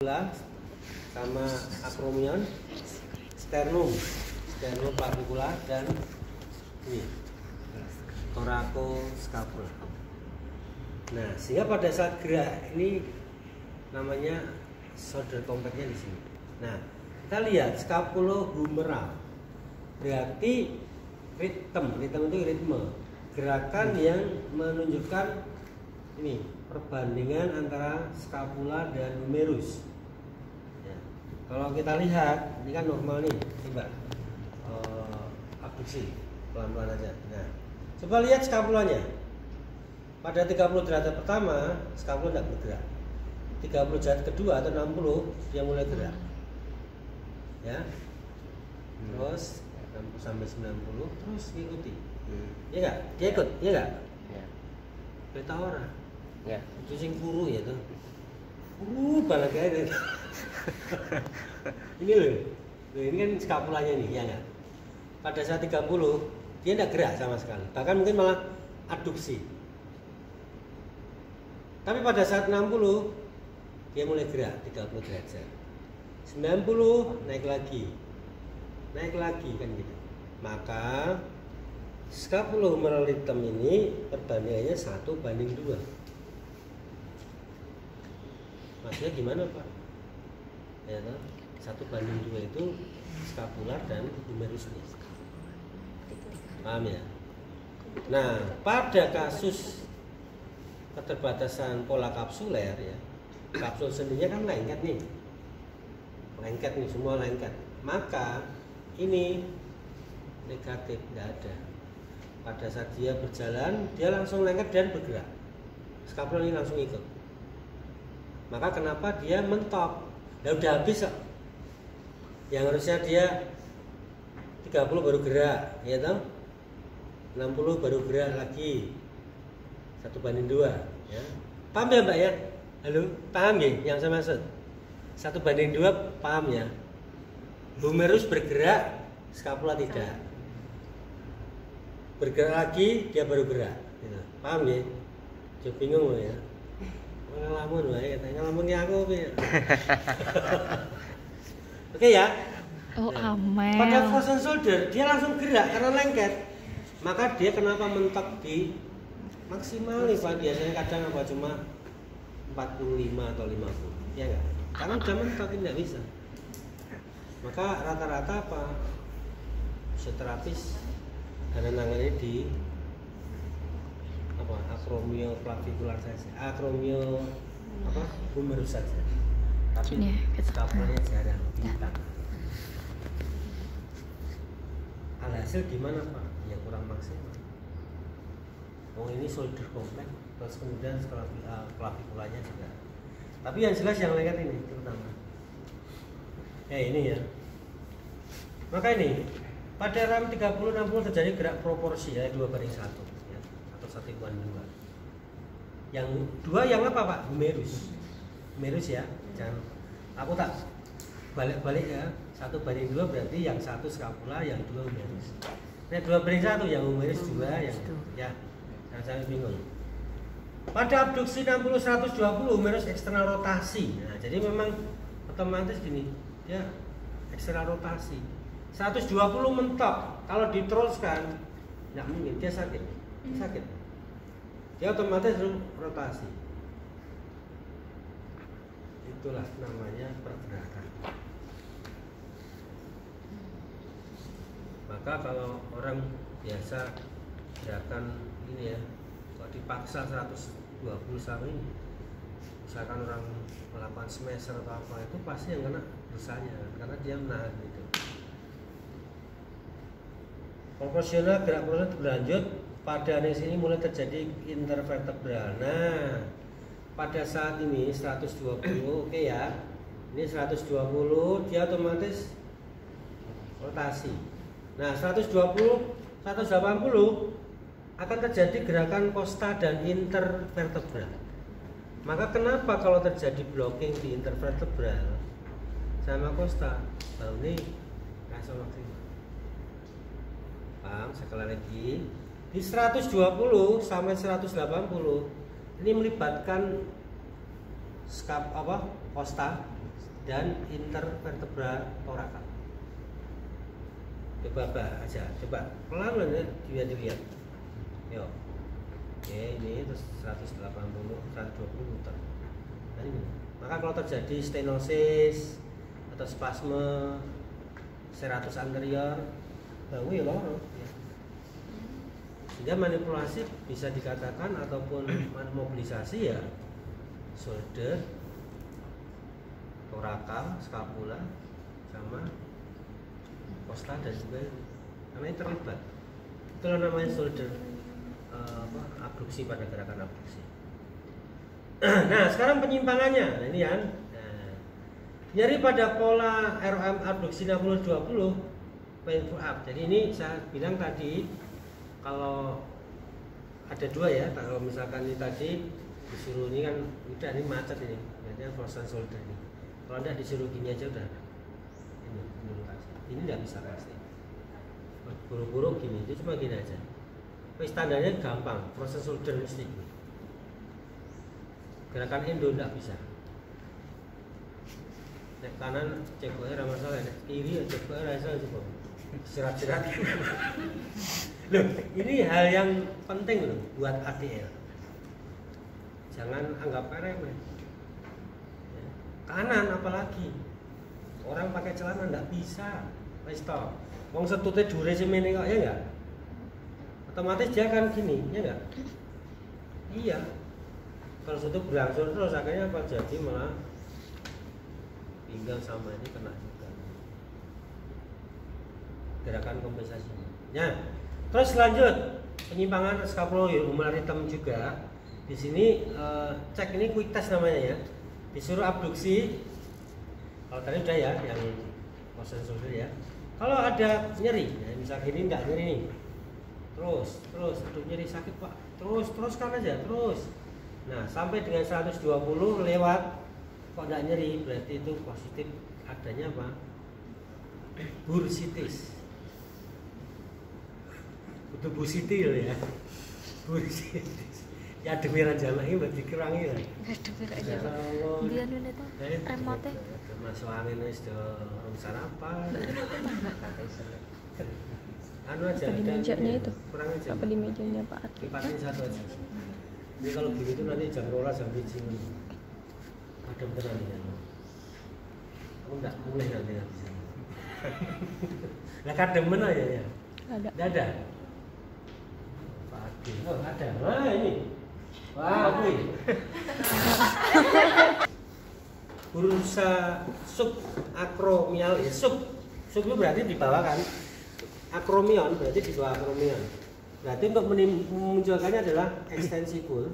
sama acromion, sternum clavicula, dan ini thoracoschapula. Nah, sehingga pada saat gerak ini namanya shoulder compactnya di sini. Nah, kita lihat scapulohumeral, berarti ritme itu ritme gerakan yang menunjukkan ini perbandingan antara scapula dan humerus. Ya. Kalau kita lihat, ini kan normal nih, coba abduksi pelan-pelan aja. Nah, coba lihat scapulanya. Pada 30 derajat pertama, scapula tidak bergerak. 30 derajat kedua atau 60, dia mulai gerak. Ya. Terus 60 sampai 90, terus ikuti. Iya enggak? Dia ikut, iya enggak? Ya. Beta ora. Ya. Itu sing kuru ya tuh. Balik aja. Ini loh. Ini kan skapulanya nih, ya enggak? Pada saat 30, dia enggak gerak sama sekali. Bahkan mungkin malah adduksi. Tapi pada saat 60, dia mulai gerak 30 derajat. 90 naik lagi. Naik lagi kan gitu. Maka scapulohumeral rhythm ini perbandingannya 1:2. Maksudnya gimana Pak? Ya, 1:2 itu scapular dan humerusnya. Paham ya? Nah, pada kasus keterbatasan pola kapsuler ya, kapsul sendinya kan lengket nih, semua lengket. Maka ini negatif, tidak ada. Pada saat dia berjalan, dia langsung lengket dan bergerak. Skapula ini langsung ikut. Maka kenapa dia mentok? Ya udah habis kok. Yang harusnya dia 30 baru gerak, ya toh? 60 baru gerak lagi. 1:2, ya. Paham ya Mbak ya? Halo, paham ya yang saya maksud? 1:2 paham ya? Humerus bergerak, skapula tidak. Bergerak lagi, dia baru gerak. Gitu. Paham ya? Jangan bingung loh ya. Ngelamun wae katanya ngelamunnya aku ya. Oke ya. Oh, nah, Amel. pada frozen shoulder dia langsung gerak karena lengket. Maka dia kenapa mentok di maksimalis Pak? Biasanya kadang apa cuma 45 atau 50. Ya enggak? Karena udah mentok tidak bisa. Maka rata-rata apa? Fisioterapis karena nangannya di apa acromio clavicular saja, acromio apa humerus saja, tapi skapulanya jarang bintang. Alhasil gimana Pak? Ya kurang maksimal. Oh ini shoulder complex, terus kemudian claviculanya juga. Tapi yang jelas yang lengket ini terutama. Ini ya. Maka ini pada RAM 30-60 terjadi gerak proporsi ya 2:1 ya, atau 1:2. Yang dua yang apa Pak? Humerus ya. Jangan aku tak balik-balik ya. 1:2 berarti yang satu skapula, yang dua humerus. Nah 2:1 yang humerus dua yang ya. Jangan sampai bingung. Pada abduksi 60-120 humerus eksternal rotasi. Nah jadi memang otomatis gini ya eksternal rotasi. 120 mentok, kalau diteruskan nggak mungkin, dia sakit. Dia otomatis rotasi. Itulah namanya pergerakan. Maka kalau orang biasa gerakan ini ya, kalau dipaksa 120 sama ini, misalkan orang melakukan smasher atau apa, itu pasti yang kena dosanya karena dia menahan gitu. Proporsional gerak proporsional berlanjut pada aneuris ini mulai terjadi intervertebral. Nah, pada saat ini 120, oke ya. Ini 120 dia otomatis rotasi. Nah, 120, 180 akan terjadi gerakan costa dan intervertebral. Maka kenapa kalau terjadi blocking di intervertebral sama costa, ini langsung maksimal. Paham? Sekali lagi di 120 sampai 180 ini melibatkan costa dan intervertebra thoracal. Coba aja, coba pelan-pelan ya, biar dilihat. Yo. Oke, ini terus 180, 120 muter. Nah, ini. Maka kalau terjadi stenosis atau spasme serratus anterior, bahu ya loro. Ya. Sehingga manipulasi bisa dikatakan ataupun mobilisasi ya shoulder, thoracal, scapula, sama costa dan juga ini. Karena ini terlibat. Itulah namanya shoulder abduksi pada gerakan abduksi. Nah, sekarang penyimpangannya. Nah, ini kan. Nah, nyeri pada pola ROM abduksi 60-20 painful up. Jadi ini saya bilang tadi kalau ada dua ya. Kalau misalkan ini tadi disuruh ini kan udah ini macet ini. Berarti frozen shoulder ini. Kalau enggak disuruh gini aja udah. Ini rotasi. Ini enggak bisa pasti. Buru-buru gini, itu cuma gini aja. Standarnya gampang, proses shoulder mesti. Gerakan endo enggak bisa. Nek kanan cek bae ra masalah, nek kiri cek bae ra masalah coba. Serat-serat. Loh, ini hal yang penting loh buat ADL. Jangan anggap remeh. Ya. Kanan apalagi. Orang pakai celana enggak bisa. Wis to. Wong setute dure semene kok ya enggak? Otomatis dia akan gini, ya enggak? Iya. Kalau itu berangsur terus akhirnya apa jadi malah pinggang sama ini kena juga. Gerakan kompensasinya. Ya. Terus lanjut penyimpangan scapulohumeral hitam juga. Di sini cek ini quick test namanya ya. Disuruh abduksi. Kalau tadi udah ya yang motion shoulder ya. Kalau ada nyeri, ya misalnya ini enggak nyeri nih. Terus, aduh nyeri sakit Pak. Teruskan aja, terus. Nah, sampai dengan 120 lewat kok enggak nyeri, berarti itu positif adanya apa? Bursitis. Itu busitil ya. Bursitis. Ya demi raja lagi berarti dikurangi ya. Demi raja. Biar ini tuh remote. Masuk angin wis do sarapan. Anu aja apa di mejanya itu? Kurang aja. Apa di mejanya Pak? Lipatin satu aja. Jadi kalau gini tuh nanti jam 12 jam 1 ada beneran ya. Kamu enggak mulai nanti enggak bisa. Lah kademen aja ya. Ada. Enggak ada. Pagi. Oh, ada. Wah, ini. Wah, wih. Bursa subakromial ya sub itu berarti di bawah kan, akromion berarti di bawah akromion, berarti untuk memunculkannya adalah ekstensibul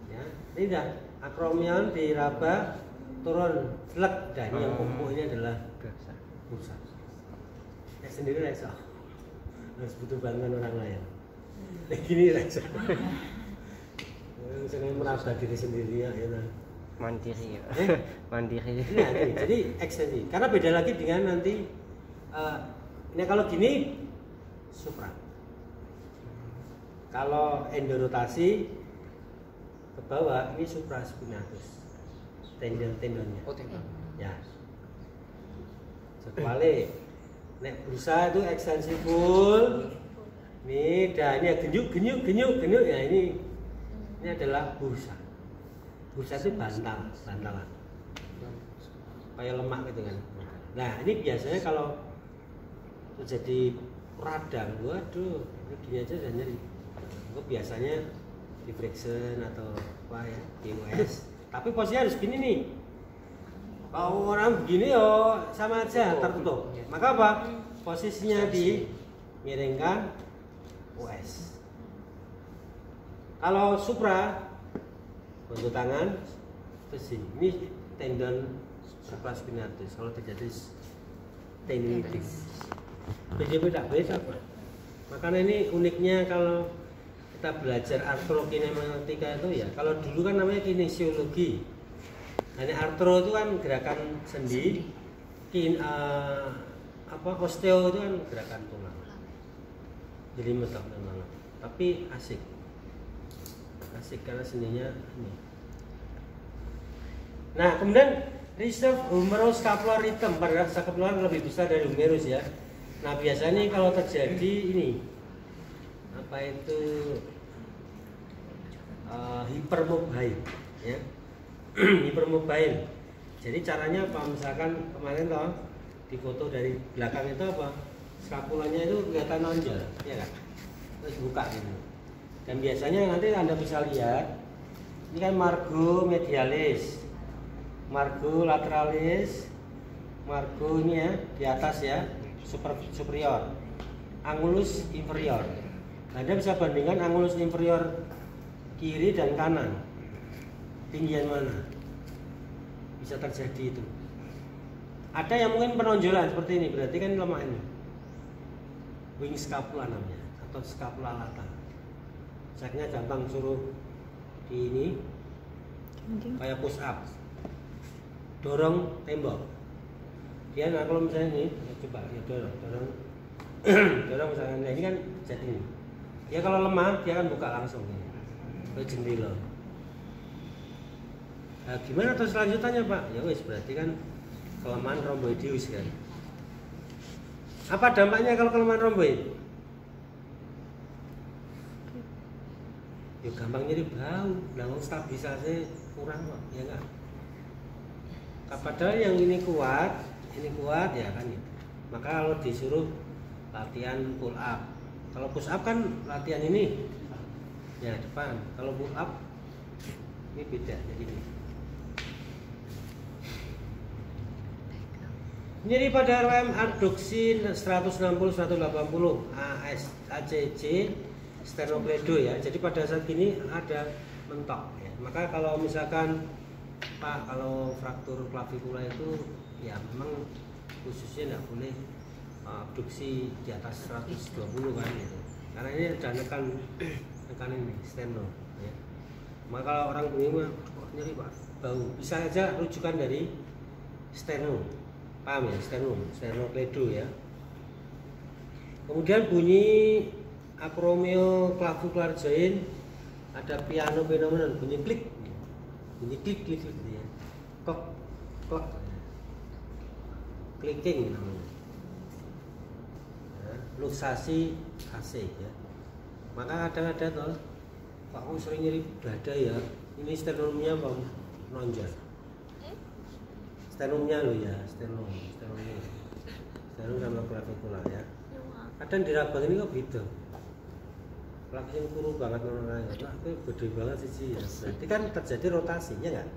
ya. Ini dah akromion diraba turun lek dan yang pokok ini adalah bursa ya sendiri rasa harus butuh bantuan orang lain gini rasa misalnya meraba diri sendiri ya mandiri ya. Mandiri. Nah, jadi ekstensi. Karena beda lagi dengan nanti ini kalau gini supra. Kalau endorotasi ke bawah ini supraspinatus. Tendon-tendonnya. Oh, tendon. Ya. Sebalik. Nek bursa itu ekstensibul. Nih, dan ini genyuk ya ini adalah bursa. Bursa itu bantalan kayak lemak gitu kan. Nah ini biasanya kalau terjadi radang, waduh ini gini aja udah nyeri. Itu biasanya di friction atau apa ya, DOS. Tapi posisinya harus gini nih. Kalau orang begini yo sama aja tertutup. Maka apa? Posisinya dimiringkan OS. Kalau supra bentuk tangan terus ini tendon supraspinatus. Kalau terjadi tendinitis beda apa? Makanya ini uniknya kalau kita belajar artrokinematika itu ya. Kalau dulu kan namanya kinesiologi. Nah, ini artro itu kan gerakan sendi, osteo itu kan gerakan tulang. Jadi metok memang. Tapi asik karena sendinya ini. Nah kemudian Reserve humerus scapular rhythm pada scapular lebih besar dari humerus ya. Nah biasanya kalau terjadi ini apa itu hipermobile ya. Hipermobile. Jadi caranya apa? Misalkan kemarin toh di foto dari belakang itu apa? Skapulanya itu kelihatan nonjol, ya kan? Terus buka gitu. Dan biasanya nanti Anda bisa lihat ini kan margo medialis, margo lateralis, margo ini ya di atas ya, superior, angulus inferior. Anda bisa bandingkan angulus inferior kiri dan kanan, tinggian mana? Bisa terjadi itu. Ada yang mungkin penonjolan seperti ini, berarti kan lemah ini. Wing scapula namanya atau scapula lata. Ceknya gampang, suruh di ini kayak push up, dorong tembok. Dia nah kalau misalnya ini ya coba ya dorong dorong misalnya, nah ini kan jadi ini. Dia kalau lemah dia akan buka langsung ini ke jendela. Nah, gimana terus selanjutnya Pak? Ya wis berarti kan kelemahan romboideus kan. Apa dampaknya kalau kelemahan romboid? Ya gampang nyeri bau, langsung stabilisasi kurang kok, ya enggak? Padahal yang ini kuat ya kan gitu. Maka kalau disuruh latihan pull up, kalau push up kan latihan ini ya depan, kalau pull up ini beda jadi ini. Nyeri pada rem abduksi 160-180 AS, ACC sternocleido ya. Jadi pada saat ini ada mentok ya. Maka kalau misalkan Pak kalau fraktur klavikula itu ya memang khususnya tidak boleh abduksi di atas 120 kan gitu. Karena ini ada nekan ini sterno ya. Maka kalau orang bingung kok nyeri Pak, bau, bisa aja rujukan dari sterno. Paham ya, sternocleido ya. Kemudian bunyi acromioclavicular joint, ada piano phenomenon, bunyi klik gitu ya. Kok clicking namanya. Ya, luxasi AC ya. Maka kadang ada toh, Pak aku sering nyeri dada ya. Ini sternumnya apa nonjol? Sternumnya loh ya, sternum sama klavikula ya. Kadang di rabang ini kok gitu. Lagi yang kuru banget orangnya, itu gede banget sih ya. Berarti kan terjadi rotasi ya nggak?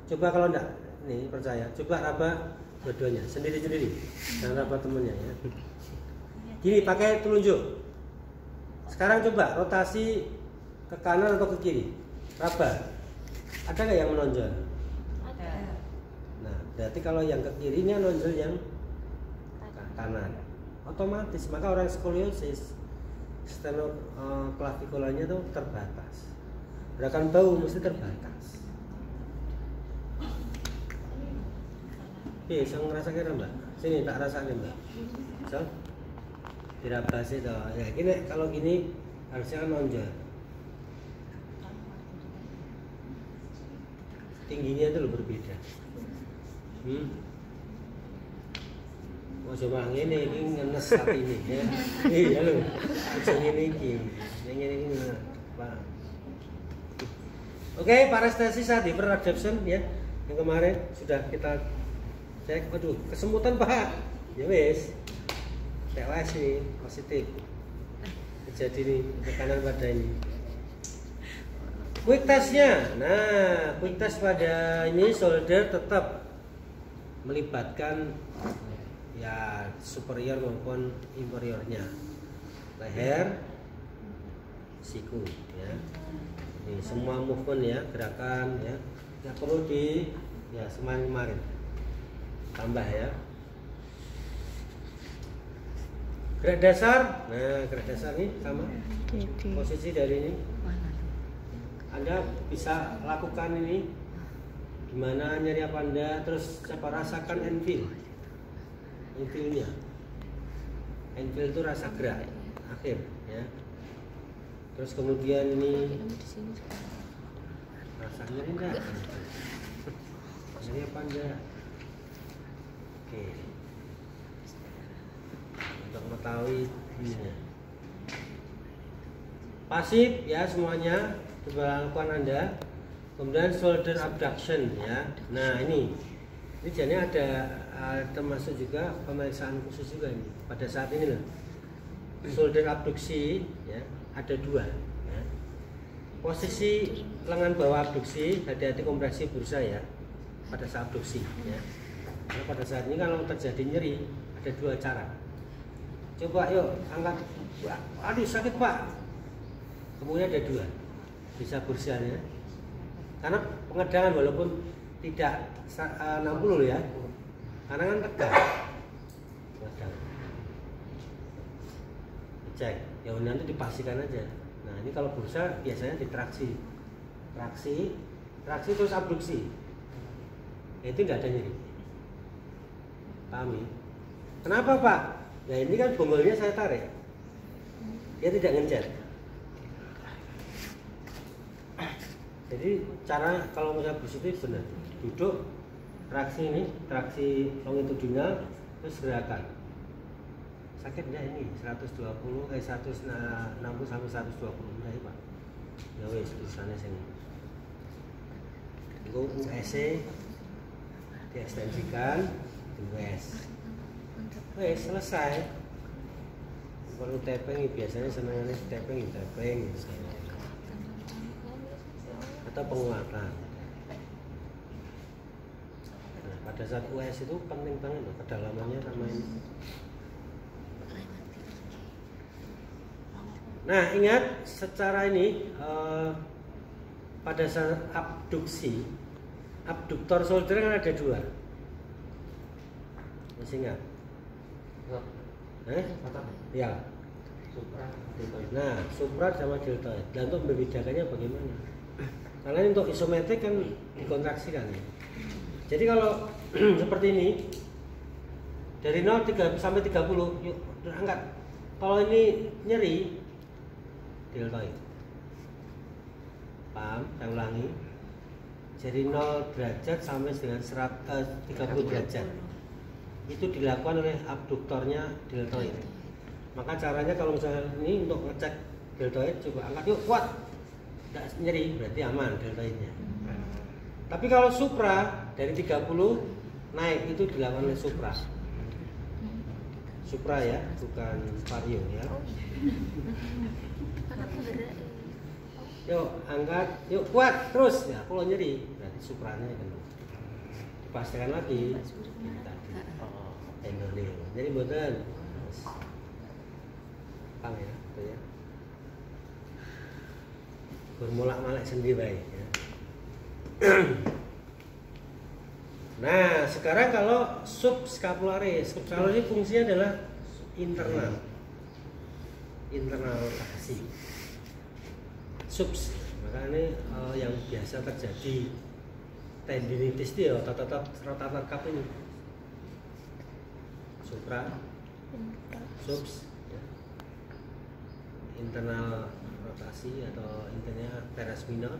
Coba kalau enggak, nih percaya, coba raba dua-duanya sendiri-sendiri, jangan raba temennya ya. Gini pakai telunjuk. Sekarang coba rotasi ke kanan atau ke kiri, raba. Ada nggak yang menonjol? Berarti kalau yang ke kirinya nonjol yang kanan, otomatis maka orang skoliosis sternoclaviculanya itu terbatas. Gerakan bau mesti terbatas. Bisa ngerasa kira Mbak? Sini tak rasain Mbak. So, tidak basi toh. Ya gini kalau gini harusnya kan nonjol. Tingginya itu berbeda. Oh coba ini ngenes sapi ini ya. Iya loh. Ini Pak. Oke, parestesis hyperadaptation ya. Yang kemarin sudah kita cek. Waduh, kesemutan Pak. Ya wes. TLS ini positif. Jadi nih tekanan pada ini. Quick testnya. Nah, quick test pada ini shoulder tetap melibatkan ya superior maupun inferiornya, leher, siku ya. Ini semua movement ya, gerakan ya, nggak perlu di ya kemarin tambah ya. Gerak dasar, nah gerak dasar ini sama posisi dari ini. Anda bisa lakukan ini. Gimana nyari apa Anda, terus coba rasakan infilnya. Infil itu rasa gerak akhir ya. Terus kemudian ini rasanya enggak. Nyari apa enggak? Oke. Untuk mengetahui ini. Pasif ya semuanya dilakukan Anda. Kemudian shoulder abduction ya. Nah ini jadi ada termasuk juga pemeriksaan khusus juga ini pada saat ini loh. Shoulder abduksi ya ada dua. Ya. Posisi lengan bawah abduksi, hati-hati kompresi bursa ya pada saat abduksi ya. Karena pada saat ini kalau terjadi nyeri ada dua cara. Coba yuk angkat. Aduh sakit pak. Kemudian ada dua, bisa bursanya. Karena pengedangan walaupun tidak 60 ya, karena kan tegang. Cek, ya nanti dipastikan aja. Nah ini kalau bursa biasanya ditraksi, traksi terus abduksi. Ya, itu nggak ada nyeri. Pahami? Kenapa pak? Ya ini kan bonggolnya saya tarik, dia tidak ngejar. Jadi cara kalau misalnya positif benar, duduk, traksi ini, traksi longitudinal, terus gerakan. Sakit enggak ini? 160 sampai 120 enggak ya Pak? Ya wes tulisannya sini. Itu USC diekstensikan, US. Wes selesai. Perlu tapping biasanya senangannya tapping. Atau penguatan. Nah, pada saat US itu penting banget loh kedalamannya sama ini. Nah ingat secara ini pada saat abduksi, abduktor shoulder kan ada dua. Masih ingat? Ya. Nah supra sama deltoid. Dan untuk membedakannya bagaimana? Karena untuk isometrik kan dikontraksikan. Jadi kalau seperti ini dari 0 sampai 30 yuk angkat. Kalau ini nyeri deltoid. Paham? Saya ulangi. Jadi 0 derajat sampai dengan 30 derajat. Itu dilakukan oleh abduktornya deltoid. Maka caranya kalau misalnya ini untuk ngecek deltoid coba angkat yuk kuat. Tidak nyeri berarti aman deltoidnya. Tapi kalau supra dari 30 naik itu dilakukan oleh supra. Supra ya, bukan vario ya. Yuk angkat, yuk kuat terus ya. Kalau nyeri berarti supranya kan. Dipastikan lagi. Endolin. Jadi boten. Pang ya, itu ya. Bermolak-malik sendiri baik ya. Nah sekarang kalau subscapularis fungsinya adalah internal rotasi subs. Maka ini yang biasa terjadi tendinitis dia otot-otot rotator cuff ini supra subs ya. Internal rotasi atau intinya teres minor,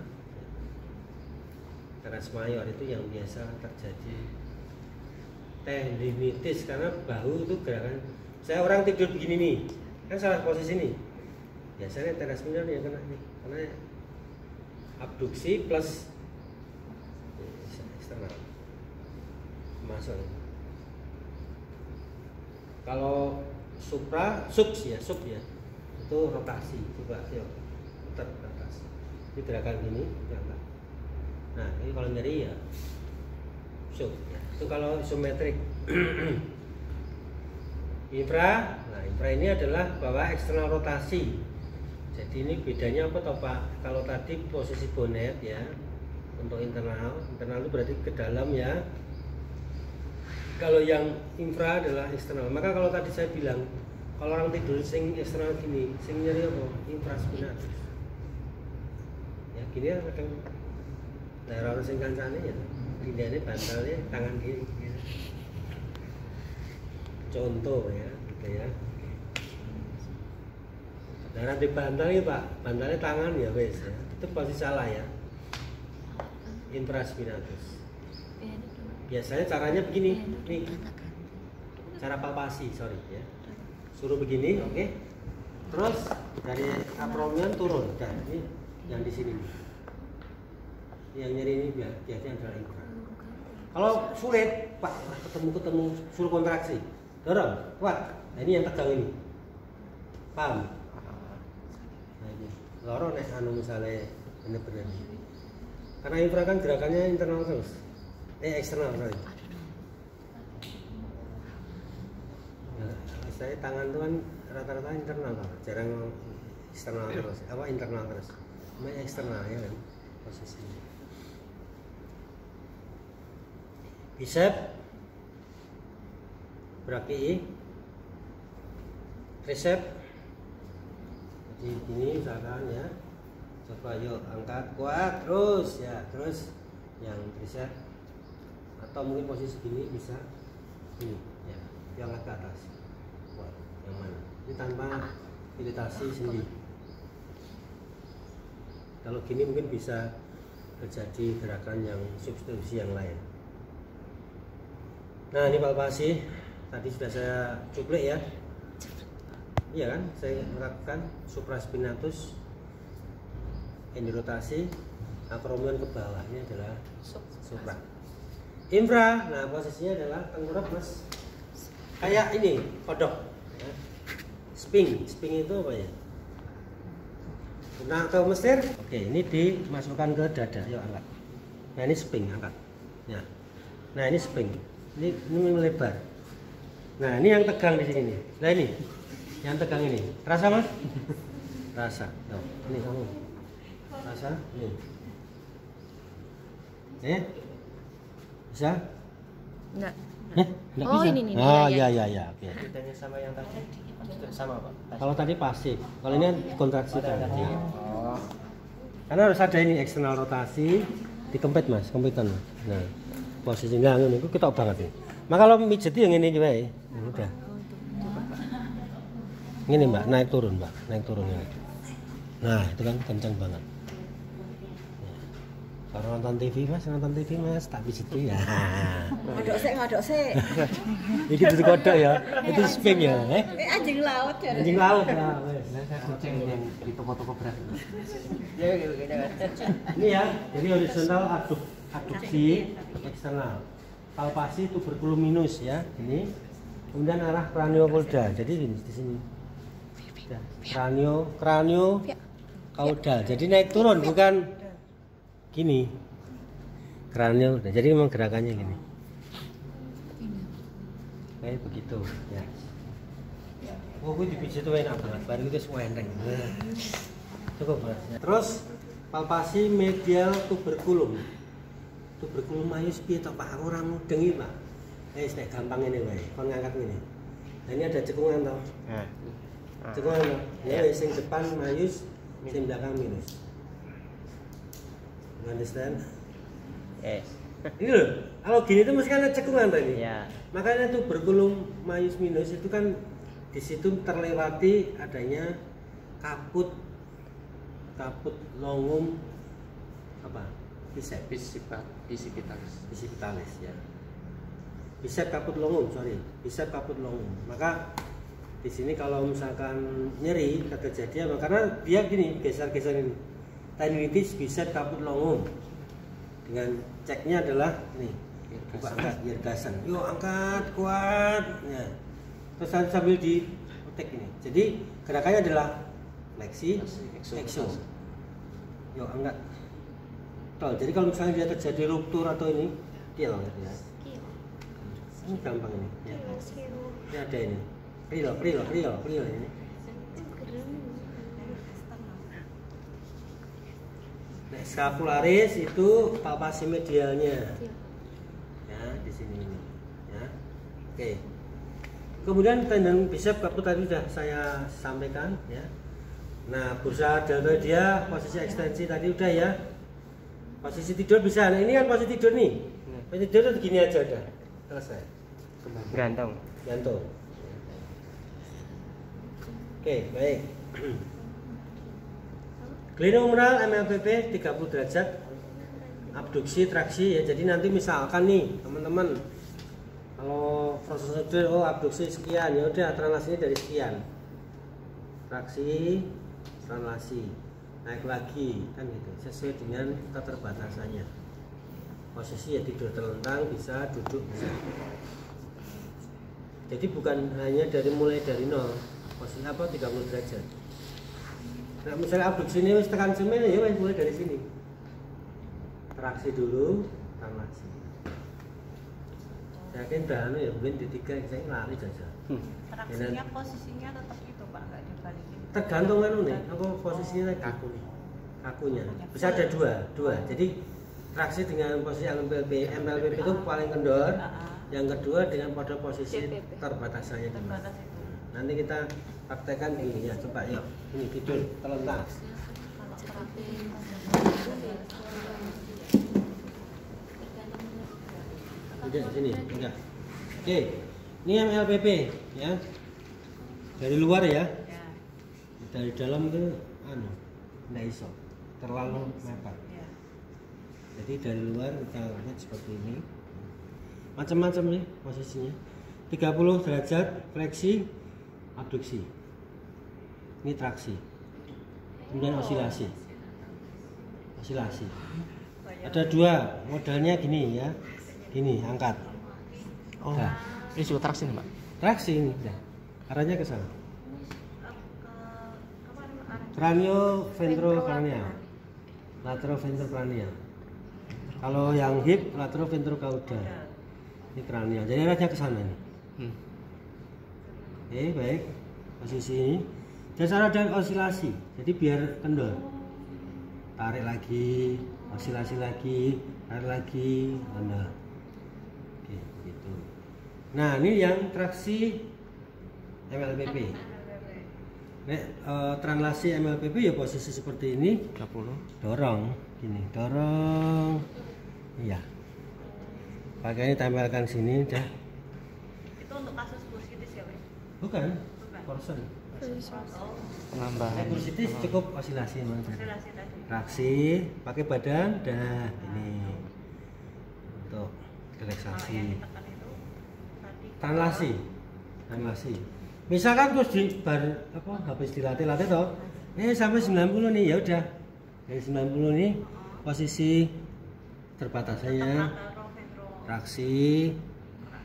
teres mayor itu yang biasa terjadi tendinitis karena bahu itu gerakan. Saya orang tidur begini nih, kan salah posisi nih. Biasanya teres minor ya kena nih, karena abduksi plus eksternal masuk. Kalau subs ya itu rotasi. Coba yuk putar ke atas. Ini gerakan gini, gerakan. Nah ini kalau nyeri ya sub ya. Itu kalau isometrik. Infra ini adalah bahwa eksternal rotasi. Jadi ini bedanya apa toh Pak? Kalau tadi posisi bonet ya untuk internal itu berarti ke dalam ya. Kalau yang infra adalah eksternal. Maka kalau tadi saya bilang kalau orang tidur sing eksternal gini, sing nyeri apa? Infraspinatus. Ya gini ya kadang daerah orang sing kancane ya. Ini bantalnya tangan kiri. Contoh ya, gitu ya. Nah nanti bantal ya Pak, bantalnya tangan ya wes ya. Itu pasti salah ya. Infraspinatus. Biasanya caranya begini, nih cara palpasi, sorry ya. Suruh begini, oke. Terus dari acromion turun. Dan ini yang di sini nih. Yang nyeri ini biasanya adalah infra. Kalau sulit, Pak, ketemu suruh kontraksi. Dorong, kuat. Nah, ini yang tegang ini. Paham? Nah, ini. Loro nek anu misalnya bener-bener. Karena infra kan gerakannya internal terus. Eksternal, sorry. Nah, saya tangan itu kan rata-rata internal, Pak. Jarang eksternal terus. Apa internal terus? Namanya eksternal ya kan posisinya. Bicep brachii, tricep. Jadi ini misalkan ya, coba yuk angkat kuat terus ya, terus yang tricep atau mungkin posisi gini bisa ini ya, yang angkat ke atas kuat, yang mana ini tanpa iritasi sendi. Kalau gini mungkin bisa terjadi gerakan yang substitusi yang lain. Nah, ini palpasi tadi sudah saya cuplik ya. Iya kan, saya melakukan supraspinatus, endirotasi, acromion ke bawah, ini adalah supra. Infra, nah posisinya adalah tengkurap mas, kayak ini kodok ya. Sping itu apa ya? Nah, atau mesir. Oke, ini dimasukkan ke dada, yuk angkat. Nah, ini sping, angkat ya. Nah, ini sping, ini melebar. Nah, ini yang tegang di sini nih. Nah, ini yang tegang ini, rasa mas? Rasa. Tuh, ini kamu rasa ini. Bisa? Enggak. Enggak Oh, bisa. ini Ya, oke. Bedanya sama yang tadi sama Pak. Kalau tadi pasif, kalau ini kan kontraksi tadi. Oh. Karena harus ada ini eksternal rotasi, dikempit mas, kempitan mas. Nah, posisinya ini ketok banget nih. Maka kalau mijet yang ini juga ya, udah. Ini mbak, naik turun ini. Nah, itu kan kencang banget. Kalau nonton TV mas, tak pijeti ya. Ngadok sih. Ini itu kodok ya, itu sping ya. Anjing laut ya. Anjing laut ya. Kucing yang di toko-toko beras. Ya gitu kan. Ini ya, jadi horizontal abduksi eksternal. Palpasi tuberculominus ya, ini. Kemudian arah craniocaudal. Jadi di sini. Kranio caudal. Jadi naik turun bukan gini. Kranio. Jadi memang gerakannya gini. Kayak begitu ya. Oh, gue dipijit tuh enak banget. Baru itu semua enteng. Cukup mas. Terus palpasi medial tuberculum. Tuberculum mayus piye to Pak? Orang mudeng iki, Pak. Nek gampang ini wae. Kon ngangkat ngene. Nah, ini ada cekungan toh. Cekungan toh. Ya sing depan mayus, sing belakang minus. You understand? Yes. Ini loh. Kalau gini itu mesti kan ada cekungan tadi. Ya. Makanya tuberculum mayus minus itu kan di situ terlewati adanya kaput longum apa? Bicipitalis ya. Bicep kaput longum, bicep kaput longum. Maka di sini kalau misalkan nyeri kejadian karena dia gini geser-geser ini. Tendinitis bicep kaput longum. Dengan ceknya adalah nih. Coba angkat irgasan. Yuk angkat kuat ya. Terus sambil diutek ini. Jadi gerakannya adalah fleksi, exo. Yuk angkat. Tol. Jadi kalau misalnya dia terjadi ruptur atau ini, dia loh ya. Ini gampang ini. Ya. Ini ada ini. Pril ini. Nah, scapularis itu palpasi medialnya. Ya, di sini ini. Ya. Oke. Kemudian tendon bicep kaput tadi sudah saya sampaikan ya. Nah, bursa deltoidea posisi ekstensi tadi udah ya. Posisi tidur bisa. Nah, ini kan posisi tidur nih. Posisi tidur tuh gini aja udah. Selesai. Gantung. Oke, baik. Glenohumeral MLPP 30 derajat. Abduksi traksi ya. Jadi nanti misalkan nih, teman-teman kalau prosedur, abduksi sekian, ya udah translasinya dari sekian. Traksi, translasi, naik lagi kan gitu, sesuai dengan keterbatasannya. Posisi ya tidur terlentang bisa, duduk bisa. Jadi bukan hanya mulai dari 0, posisi 30 derajat. Nah, misalnya abduksi ini tekan semen ya mulai dari sini. Traksi dulu, translasi. Saya yakin dah ya mungkin di 3 saya lari saja. Traksinya posisinya tetap itu Pak, nggak dibalikin. Tergantung nih, apa posisinya kakunya. Bisa ada dua. Jadi traksi dengan posisi MLPP itu paling kendor. Yang kedua dengan pada posisi terbatasannya. Nanti kita praktekkan ini ya, coba ya. Ini tidur terlentang. Udah sini, enggak. Oke. Ini MLPP ya. Dari luar ya. Dari dalam itu enggak iso. Terlalu mepet. Jadi dari luar kita lihat seperti ini. Macam-macam nih posisinya. 30 derajat fleksi, abduksi. Ini traksi. Kemudian osilasi. Ada 2 modalnya gini ya. Gini, angkat. Nah. Ini juga traksi nih, Pak. Traksi ini, ya. Arahnya ke sana. Cranioventrocranial. Lateroventrocranial. Kalau yang hip lateroventrocaudal. Ini kranial. Jadi arahnya ke sana nih. Oke, baik. Posisi ini. Dasar dan osilasi. Jadi biar kendor. Tarik lagi, osilasi lagi, tarik lagi, kendor. Oke, gitu. Nah, ini yang traksi MLPP. Nek translasi MLPP ya posisi seperti ini. 30. Dorong, gini, dorong. Iya. Pakai ini tempelkan sini, dah. Itu untuk kasus bursitis ya, Pak? Bukan. Korsen. Penambahan. Bursitis cukup osilasi memang. Osilasi tadi. Traksi, pakai badan, dah ini untuk relaksasi. Translasi. Misalkan terus habis dilatih toh. Sampai 90 nih, ya udah. Dari 90 nih posisi terbatasannya. Traksi,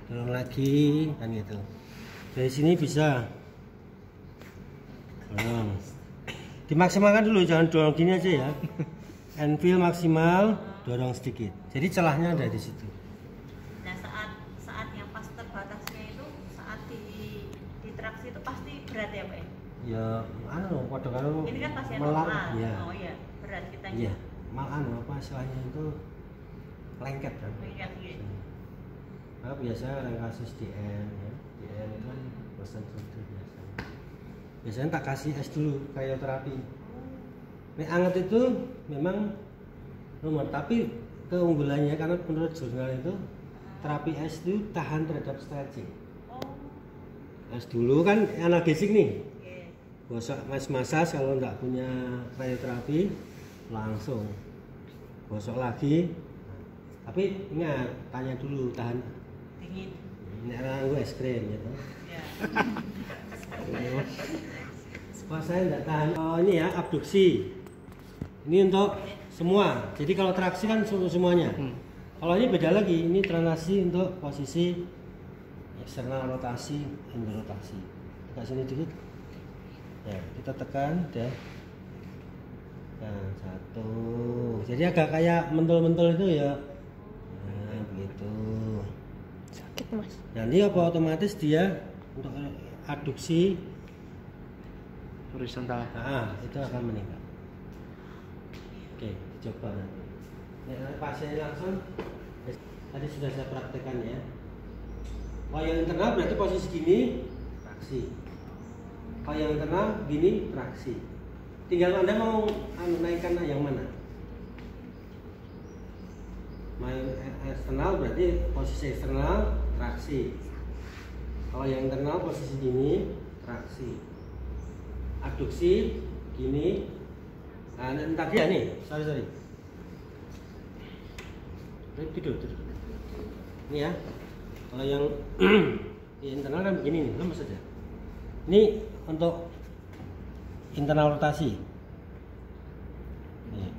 dorong lagi kan gitu. Dari sini bisa dorong. Dimaksimalkan dulu, jangan dorong gini aja ya. Anvil maksimal, dorong sedikit. Jadi celahnya ada di situ. Nah, saat yang pas terbatasnya itu saat di traksi itu pasti berat ya, Pak? Ya, pada kalau ini kan pasien normal. Ya. Oh iya, berat kita. Iya, apa istilahnya itu lengket kan. Lengket, iya. Nah, biasa orang kasus DM ya. DM itu kan bosan itu biasanya tak kasih es dulu kayak terapi. Nek anget itu memang nomor, tapi keunggulannya karena menurut jurnal itu terapi es itu tahan terhadap stretching. Es dulu kan analgesik nih. Gosok massage kalau nggak punya radioterapi langsung gosok lagi. Tapi ingat, tanya dulu tahan dingin. Ini orang gue es krim gitu. Ya. Wah, saya nggak tahan. Oh, ini ya abduksi. Ini untuk semua. Jadi kalau traksi kan semuanya. Kalau ini beda lagi. Ini translasi untuk posisi eksternal rotasi, endorotasi. Tekan sini dikit. Ya, kita tekan deh. Nah, 1. Jadi agak kayak mentul-mentul itu ya. Nah, begitu. Sakit, Mas. Nanti apa otomatis dia untuk adduksi Horizontal. Itu akan meningkat. Oke, coba nanti. Pasien langsung tadi sudah saya praktekkan ya. Kalau yang internal berarti posisi gini, traksi. Kalau yang internal gini, traksi. Tinggal Anda mau naikkan yang mana? Main eksternal berarti posisi eksternal, traksi. Kalau yang internal posisi gini, traksi. Adduksi gini. Nah, tadi ya nih, sorry. Tidur. Ini ya. Kalau yang di internal kan begini nih, lemes saja. Ini untuk internal rotasi. Nih.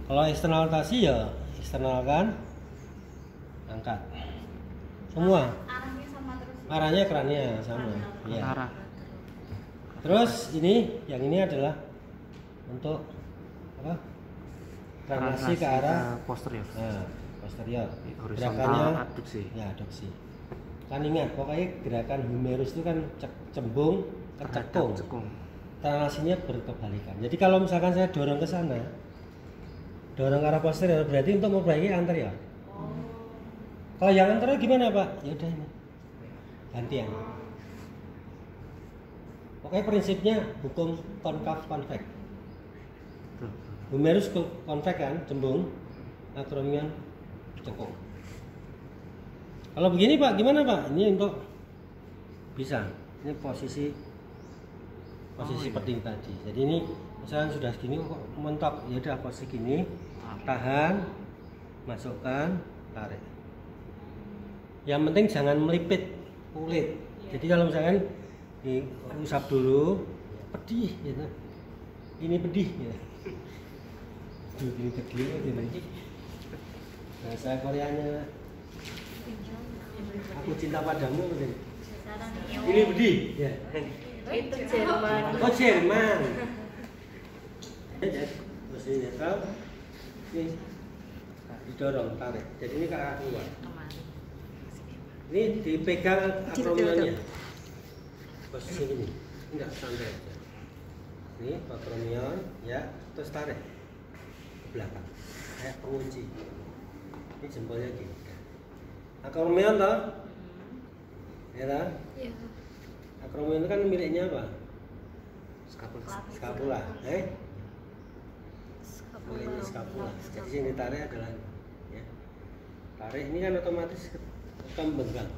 Kalau eksternal rotasi ya eksternalkan, angkat. Semua. Arahnya sama terus. Arahnya kerannya sama. Ya. Arah. Terus ini, yang ini adalah untuk apa? Translasi ke arah posterior. nah, posterior. Horizontal Gerakannya abduksi. ya adduksi. Kan ingat, pokoknya gerakan humerus itu kan cembung ke cekung. Cekung. Translasinya berkebalikan. Jadi kalau misalkan saya dorong ke sana, dorong ke arah posterior berarti untuk memperbaiki anterior. Kalau yang anterior gimana Pak? Ya udah ini gantian. Pokoknya prinsipnya hukum konkav konvek. Humerus konvek kan, cembung, akromion cekung. Kalau begini Pak, gimana Pak? Ini untuk bisa. Ini posisi seperti tadi. Jadi ini misalnya sudah segini kok mentok, ya udah posisi gini, tahan, masukkan, tarik. Yang penting jangan melipit kulit. Jadi kalau misalkan diusap dulu, pedih gitu. Ini pedih ya. Duh, ini pedih gitu. Bahasa Koreanya aku cinta padamu gitu. Ini pedih ya. Itu Jerman. Oh Jerman. Terus ini netral, ini didorong, tarik. Jadi ini ke arah keluar. Ini dipegang akromionnya. Posisi ini, enggak santai aja. Ini akromion, ya, terus tarik ke belakang, kayak pengunci. Ini jempolnya gini. Akromion toh, ya toh? Iya. Akromion itu kan miliknya apa? Skapula. Skapula, miliknya skapula. Jadi yang ditarik adalah ya. Tarik ini kan otomatis kembengkang.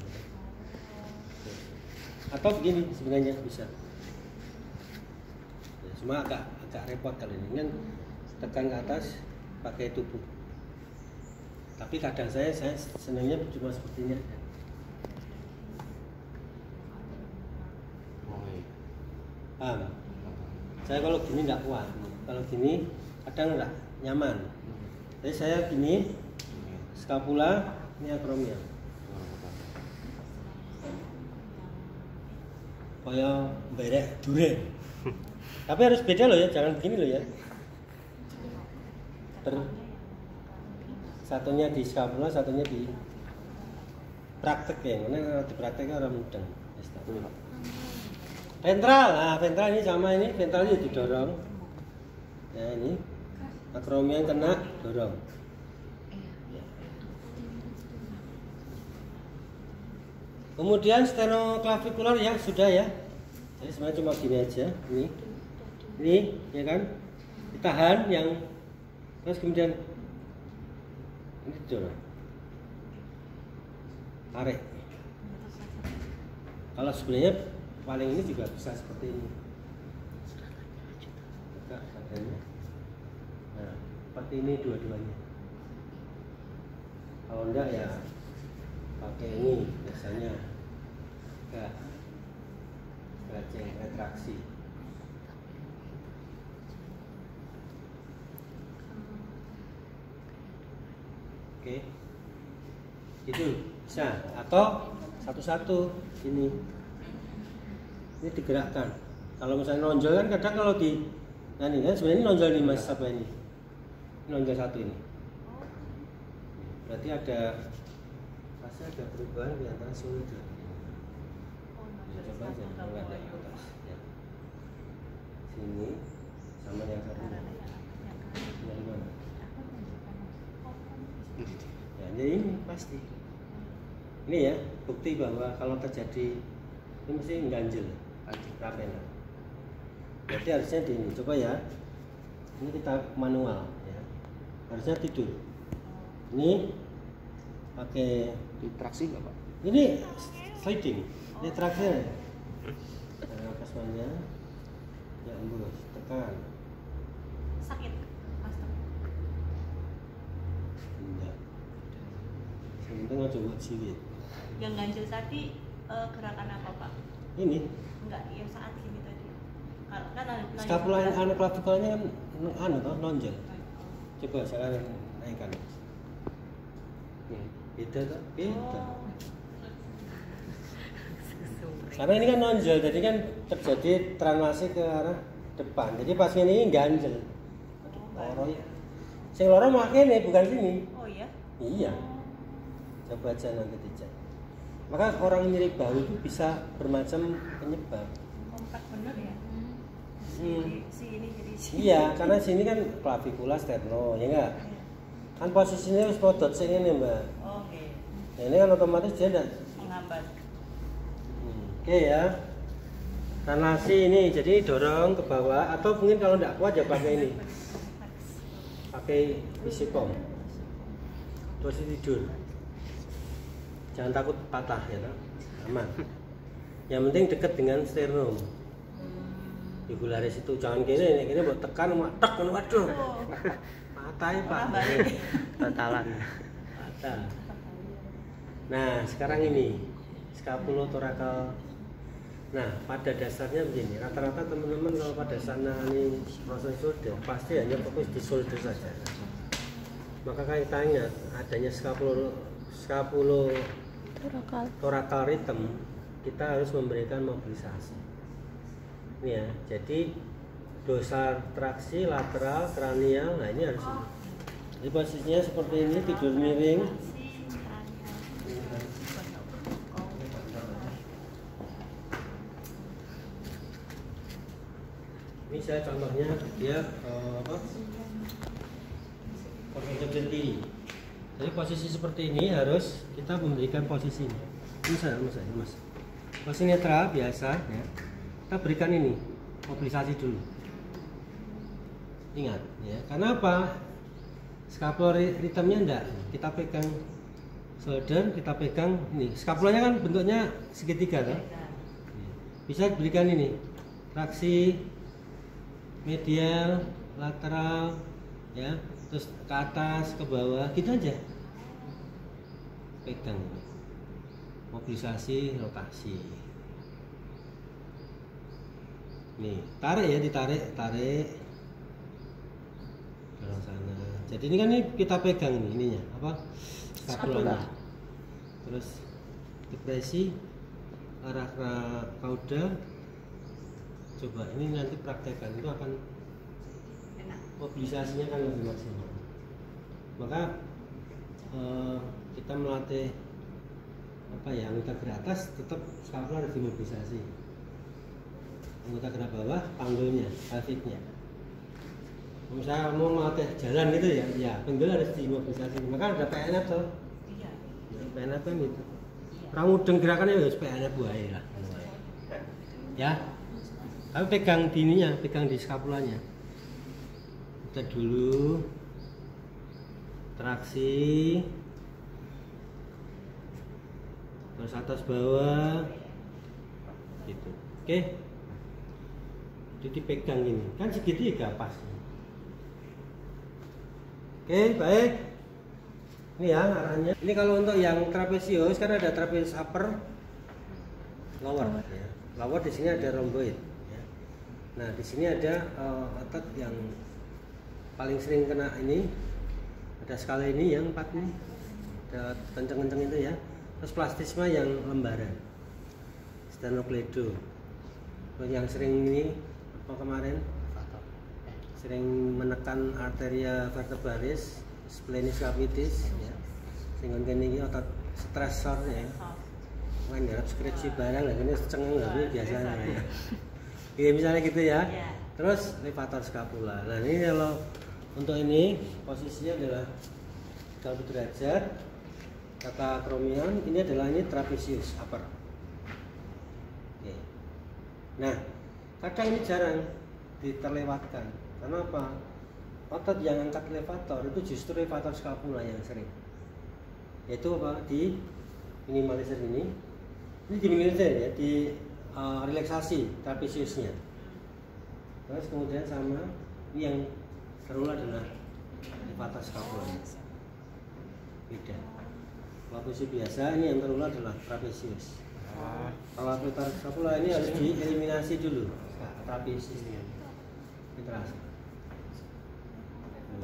Atau begini sebenarnya bisa. Ya, cuma agak repot kali ini kan tekan ke atas pakai tubuh. Tapi kadang saya senangnya cuma seperti ini. Paham? Saya kalau gini nggak kuat. Kalau gini kadang nggak nyaman. Jadi saya gini, skapula, ini akromion. Kayak berek duren. Tapi harus beda loh ya, jangan begini loh ya. Satunya di skapula, satunya di praktek ya. Karena di prakteknya orang mudeng. Ventral, nah ventral ini sama ini, ventral ini didorong. Nah ini akromion kena dorong. Kemudian stenoklavikular ya sudah ya. Jadi sebenarnya cuma gini aja, ini ya kan, ditahan yang, terus kemudian ini didorong, tarik. Kalau sebenarnya paling ini juga bisa seperti ini. Nah, seperti ini dua-duanya. Kalau enggak ya pakai ini biasanya enggak retraksi. Oke, itu bisa atau satu-satu ini digerakkan. Kalau misalnya nonjol kan kadang kalau di nah ini kan sebenarnya ini nonjol nih mas apa ini nonjol satu ini. Berarti pasti ada perubahan di antara shoulder. Ya, coba aja melihat dari atas ya. Sini sama yang satu. Yang mana? Ya, jadi ini pasti. Ini ya bukti bahwa kalau terjadi ini mesti ganjel, rapena. Berarti harusnya di ini. Coba ya. Ini kita manual ya. Harusnya tidur. Ini pakai Ditraksi nggak Pak? ini sliding, ini traksinya. Nah, pasmannya, ya embus, tekan. Sakit, master. Enggak. Sebentar nggak coba siwit. Yang ganjil tadi gerakan apa Pak? Ini Enggak, yang saat gini tadi. Kalau kan ada skapula anu klavikulanya kan anu toh nonjol. Coba sekarang naikkan. Nih, beda toh? Beda. Karena ini kan nonjol, jadi kan terjadi translasi ke arah depan. Jadi pas ini ganjel. Loro ya. Sing loro mau kene bukan sini. Oh iya? Iya. Coba aja nanti dicek. Maka orang nyeri bahu itu bisa bermacam penyebab. Kompak bener ya? Si ini jadi si. Iya, karena sini kan clavicular sterno, ya enggak? Kan posisinya harus podot sing ngene, Mbak. Oke. Nah, ini kan otomatis dia enggak Menghambat. Oke ya. Translasi ini jadi dorong ke bawah atau mungkin kalau enggak kuat ya pakai ini. Pakai visipom. Terus tidur. Jangan takut patah ya, aman. Yang penting dekat dengan sternum. Jugularis itu jangan gini buat tekan, tek, waduh. Patah ya Pak. Batalan. Patah. Nah sekarang ini scapulotorakal. Nah pada dasarnya begini, rata-rata teman-teman kalau pada sana ini proses shoulder pasti hanya fokus di shoulder saja. Maka kaitannya adanya scapulotorakal rhythm, kita harus memberikan mobilisasi. Ini ya, jadi dorsal traksi, lateral, kranial, nah ini harus. Jadi posisinya seperti ini, tidur miring. Ini saya contohnya dia posisi berdiri. Jadi posisi seperti ini harus kita memberikan posisi ini. Mas. Posisi netral biasa ya. Kita berikan ini mobilisasi dulu. Ingat ya. Karena apa? Scapular rhythmnya enggak. Kita pegang shoulder, kita pegang ini. Scapulanya kan bentuknya segitiga kan? Bisa berikan ini. Traksi medial, lateral ya. Terus ke atas, ke bawah, gitu aja. Pegang. Mobilisasi, rotasi. Nih, tarik ya, ditarik, tarik. Ke sana. Jadi ini kan kita pegang ininya, apa? Scapula. Terus depresi arah kauda. Coba ini nanti praktekkan, itu akan mobilisasinya kan lebih maksimal. Maka kita melatih apa ya, anggota gerak atas tetap scapula harus dimobilisasi. Anggota gerak bawah panggulnya, pelviknya. Misalnya mau melatih jalan gitu ya panggul harus dimobilisasi. Maka ada PNF tuh. Iya. PNF kan gitu. Orang mudeng gerakannya harus PNF buaya lah. Ya. Tapi pegang di ininya, pegang di scapulanya. Kita dulu traksi, terus atas bawah gitu. Oke, jadi dipegang ini kan segitiga pas. Oke, baik. Ini ya arahnya. Ini kalau untuk yang trapesius kan ada trapezius upper, lower ya. Lower di sini ada rhomboid ya. Nah di sini ada otot yang paling sering kena ini, ada skala ini yang 4 nih, ada kenceng-kenceng itu ya. Terus plastisma yang lembaran, sternocleido. Yang sering ini apa kemarin sering menekan arteria vertebralis, splenius capitis ya. Sehingga ini otot stresor ya. Kan ya skripsi barang lah, ini cengeng nggak biasanya ya. Iya misalnya gitu ya. Terus levator scapula. Nah ini kalau untuk ini posisinya adalah 30 derajat. Kata kromion ini adalah ini trapesius upper. Oke. Nah kadang ini jarang diterlewatkan. Karena apa? Otot yang angkat levator itu justru levator scapula yang sering. Yaitu apa? Di minimalisir ini diminimalisir ya, di relaksasi trapesiusnya. Terus kemudian sama ini yang terulang adalah levator scapula. Beda. Kalau posisi biasa ini yang terlalu adalah trapezius. Kalau putar scapula ini harus dieliminasi dulu. Trapezius ini. Terasa.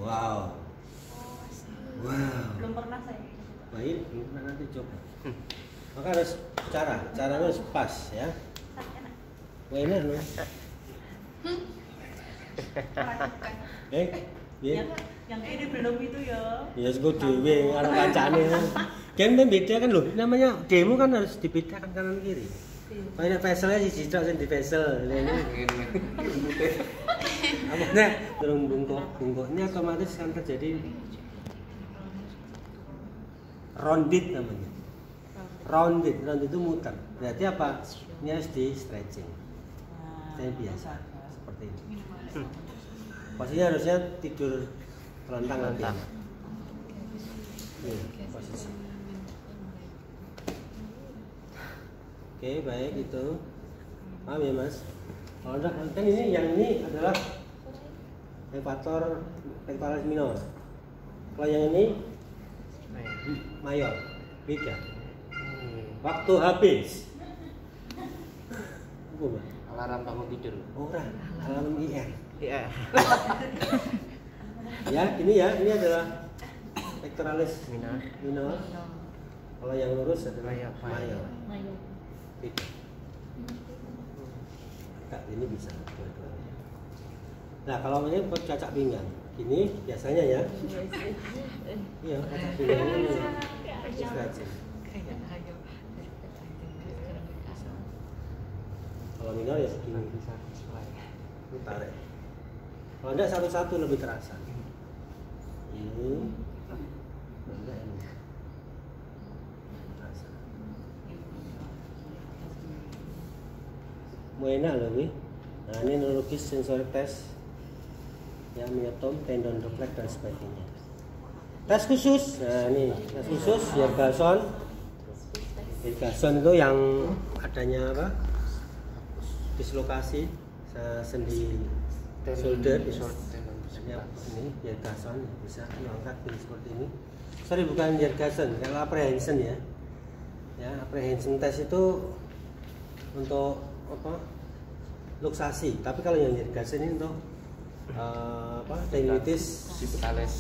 Wow. Belum pernah saya. Baik, belum pernah, nanti coba. Maka harus caranya harus pas ya. Enak loh. Yang ini belum itu ya. Ya sego dhewe karo kancane. Kan beda kan loh. Namanya demo kan harus dibedakan kanan kiri. Kayak peselnya siji tok sing di pesel. Nah, terung bungkuk ini otomatis kan terjadi rounded namanya. Rounded itu muter. Berarti apa? Ini harus di stretching. Yang biasa seperti ini. Posisinya harusnya tidur telentang nanti. Nih, posisi. Oke, baik itu. Paham ya, Mas? Kalau enggak, kan ini adalah elevator pectoralis minor. Kalau yang ini mayor, beda. Waktu habis. Alarm bangun tidur. Orang, alarm IR. Iya. Ya, ini adalah pectoralis minor. Kalau yang lurus adalah mayor. Beda. Kak, ini bisa dua-duanya. Nah, kalau ini cacak pinggang, gini biasanya ya. Iya, cacak pinggang ini. Kalau minor ya segini. Ini tarik. Kalau enggak satu-satu lebih terasa. Ini. Enggak ini. Terasa. Mau enak loh nih. Nah, ini neurologis sensorik test yang myotom, tendon refleks dan sebagainya. Tes khusus. Nah, ini tes khusus Yergason. Yergason itu yang adanya apa? Dislokasi sendi shoulder ya, ini Yergason bisa diangkat seperti ini. Sorry, bukan Yergason, kalau apprehension ya. Ya, apprehension test itu untuk apa? Luksasi. Tapi kalau yang Yergason ini untuk tendinitis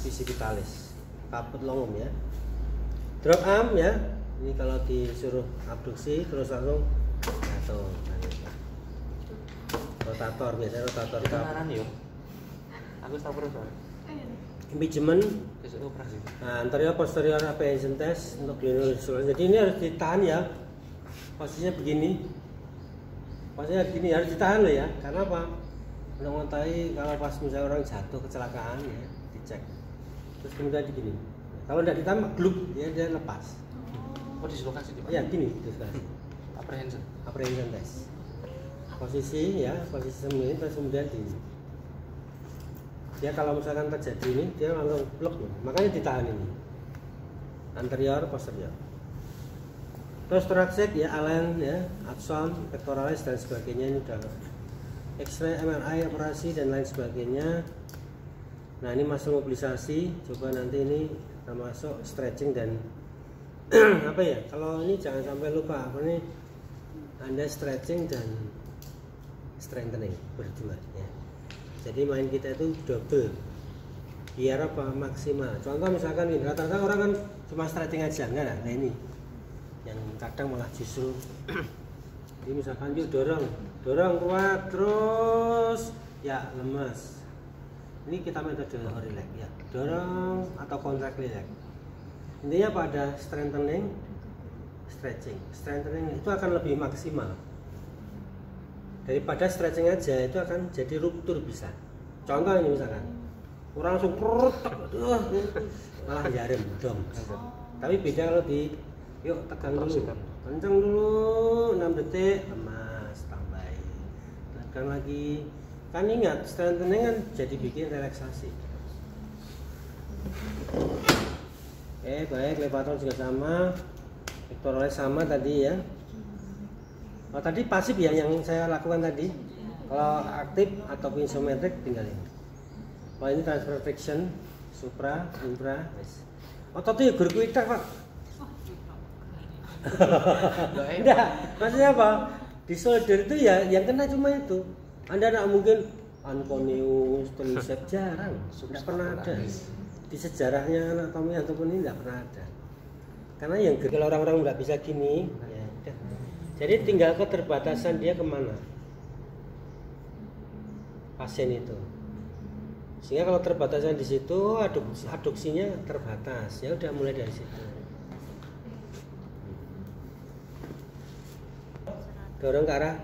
bicipitalis, kaput longum ya. Drop arm ya. Ini kalau disuruh abduksi terus langsung jatuh. Rotator biasanya rotator beneran yuk. Aku tahu terus. Impingement. Operasi. Nah, anterior posterior apprehension test untuk glenohumeral. Jadi ini harus ditahan ya. Posisinya begini. Posisinya begini harus ditahan loh ya. Karena apa? Untuk mengetahui kalau pas misalnya orang jatuh kecelakaan ya, dicek. Terus kemudian begini. Kalau tidak ditahan gluk dia lepas. Oh, dislokasi di mana? Ya, gini dislokasi. Apprehension test. Posisi ya, posisi semua terus kemudian ini. Dia kalau misalkan terjadi ini dia langsung blok, makanya ditahan ini. Anterior, posterior. Terus thoracic ya, alen ya, axon, pectoralis dan sebagainya ini udah X-ray, MRI, operasi dan lain sebagainya. Nah, ini masuk mobilisasi, coba nanti ini termasuk stretching dan apa ya? Kalau ini jangan sampai lupa apa nih? Anda stretching dan strengthening berdua ya. Jadi main kita itu double biar apa maksimal. Contoh misalkan ini rata-rata orang kan cuma stretching aja enggak lah. Nah ini yang kadang malah justru ini misalkan yuk dorong kuat terus ya lemas. Ini kita metode relax ya. Dorong atau contract relax. Intinya pada strengthening, stretching. Strengthening itu akan lebih maksimal. Daripada stretching aja itu akan jadi ruptur bisa. Contoh ini misalkan orang langsung perut malah jarum dong. Tapi beda kalau di yuk tekan dulu, kencang dulu 6 detik, lemas tambahin, tekan lagi. Kan ingat strengthening kan jadi bikin relaksasi. Oke, baik, levator juga sama, pectoralis sama tadi ya. Oh, tadi pasif ya yang saya lakukan tadi. Kalau aktif atau isometrik tinggal ini. Kalau ini transfer friction, supra, infra. Otot itu gur kuitak Pak. Enggak, maksudnya apa? Di shoulder itu ya yang kena cuma itu. Anda tidak mungkin anconeus, triceps, jarang, tidak pernah ada. Di sejarahnya anatomi ataupun ini tidak pernah ada. Karena yang kalau orang-orang nggak bisa gini, ya udah. Jadi tinggal keterbatasan dia kemana pasien itu. Sehingga kalau terbatasan di situ, aduksinya terbatas. Ya udah mulai dari situ. Dorong ke arah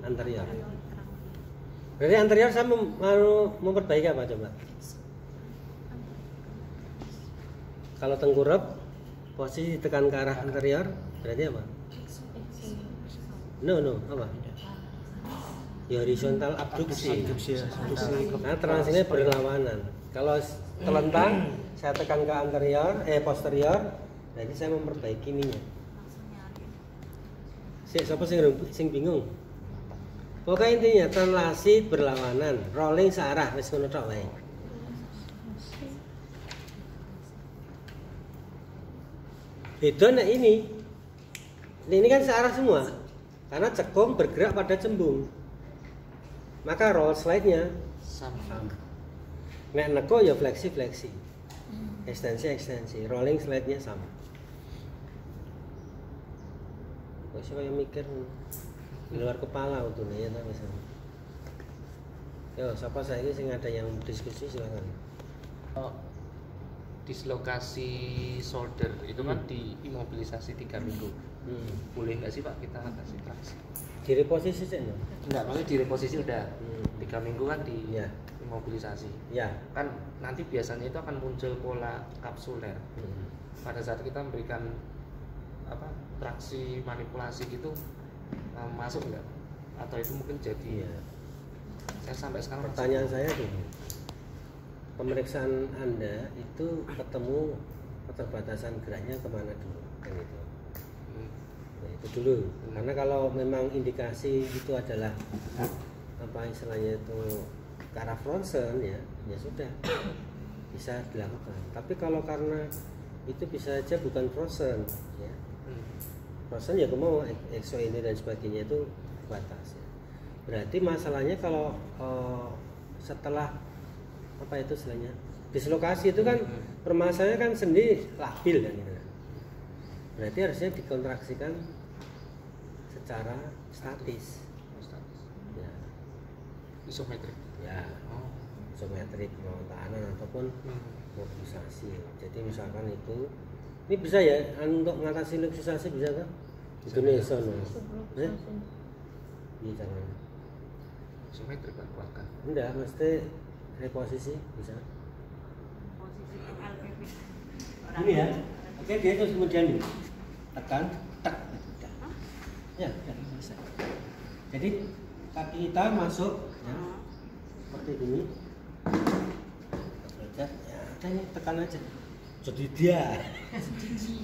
anterior. Berarti anterior saya mau memperbaiki apa coba? Kalau tengkurap, posisi tekan ke arah anterior, berarti apa? No, apa? Ya horizontal abduksi. Nah, transinya berlawanan. Kalau telentang, saya tekan ke anterior, posterior, berarti saya memperbaiki ininya. Siapa sing bingung? Pokoknya intinya translasi berlawanan, rolling searah, wis ngono tok wae. Beda nek ini kan searah semua, karena cekung bergerak pada cembung. Maka roll slide-nya sama. Nek neko ya fleksi, ekstensi, rolling slide-nya sama. Kok saya mikir di luar kepala utuhnya ya tapi sama. Yo, siapa saya ini sing ada yang diskusi silakan. Dislokasi shoulder itu kan diimobilisasi 3 minggu. Boleh nggak sih Pak kita kasih traksi? Direposisi sih no? Enggak, maksudnya direposisi udah 3 minggu kan di ya. Imobilisasi. Ya. Kan nanti biasanya itu akan muncul pola kapsuler. Pada saat kita memberikan traksi manipulasi gitu masuk nggak? Atau itu mungkin jadi? Ya. Saya sampai sekarang. Pertanyaan saya gini. Pemeriksaan Anda itu ketemu keterbatasan geraknya kemana dulu kan itu? Nah, itu dulu. Karena kalau memang indikasi itu adalah apa istilahnya itu ke arah frozen ya sudah bisa dilakukan. Tapi kalau karena itu bisa aja bukan frozen ya. Frozen ya mau exo ini dan sebagainya itu batas ya. Berarti masalahnya kalau setelah apa itu istilahnya dislokasi itu kan permasalahannya kan sendi labil kan gitu. Berarti harusnya dikontraksikan secara statis. Ya. Isometrik. Ya. Isometrik mau tahanan ataupun mobilisasi. Jadi misalkan itu ini bisa ya untuk mengatasi luxusasi bisa kan? Indonesia no. Iya jangan. Isometrik bahkan. Enggak, mesti reposisi bisa. Posisi LPP. Ini ya. Oke, dia terus kemudian ini tekan, tak. Ya, bisa. Jadi kaki kita masuk ya. Seperti ini. Ya, ini tekan aja. Jadi dia.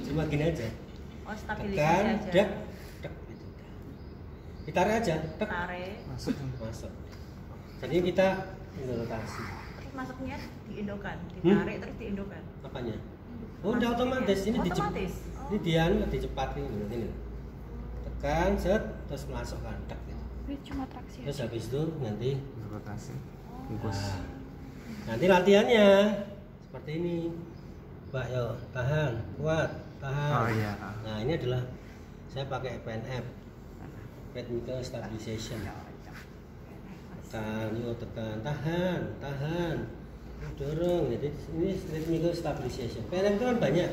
Cuma gini aja. Oh, stabilisasi tekan, aja. dak, gitu. Ditarik aja, tek. Tarik. Masuk. Jadi kita rotasi. Terus masuknya diindokan, ditarik terus diindokan. Apanya? Oh, udah otomatis ini otomatis. Ini dia dicepatin ini. Tekan, set, terus masukkan tek gitu. Ini cuma traksi. Terus habis itu nanti Rotasi. nah, nanti latihannya seperti ini. Mbak, yo, tahan, kuat, tahan. Oh iya. Nah, ini adalah saya pakai PNF. Rhythmical Stabilization. Tekan, yuk tekan, tahan, dorong. Jadi ini rhythmical stabilization. PNF itu kan banyak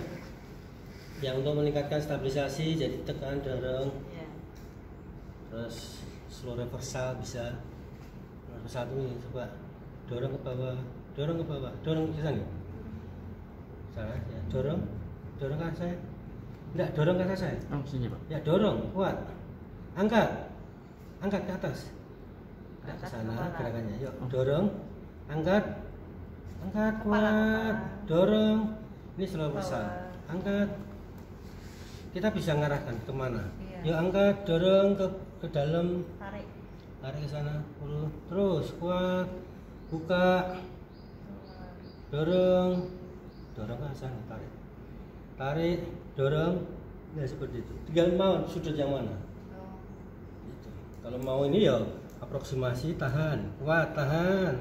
yang untuk meningkatkan stabilisasi. Jadi tekan, dorong, terus slow reversal bisa. Satu ini coba dorong ke bawah, dorong ke sana. Salah ya, dorong ke arah saya. Enggak, dorong ke arah saya. Oh, sini Pak. Ya dorong, kuat, angkat ke atas. Ke sana gerakannya. Yuk, dorong, angkat, kuat, dorong. Ini slow besar. Angkat. Kita bisa ngarahkan kemana? Yuk, angkat, dorong ke dalam. Tarik ke sana. Terus kuat, buka, dorong ke sana, tarik, dorong, Nah seperti itu. Tinggal mau sudut yang mana. Gitu. Kalau mau ini ya aproksimasi, tahan, kuat, tahan.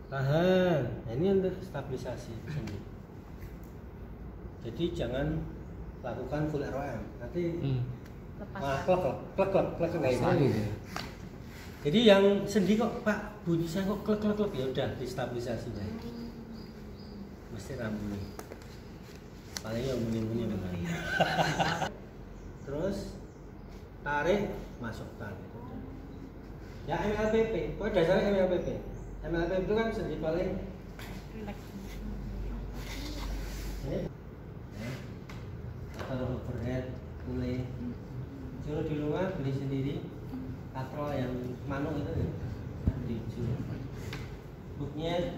Nah, ini untuk stabilisasi sendi. Jadi jangan lakukan full ROM. Nanti klek kayak gitu. Jadi yang sendi kok Pak bunyi saya kok klek ya udah distabilisasi ya. Mesti rambut. Paling yang muni-muni benar. Terus tarik, masukkan. Ya MLPP, kok dasarnya MLPP. MLPP itu kan sendi paling ini atau overhead, mulai kalau di rumah beli sendiri katrol yang manuk itu ya di hooknya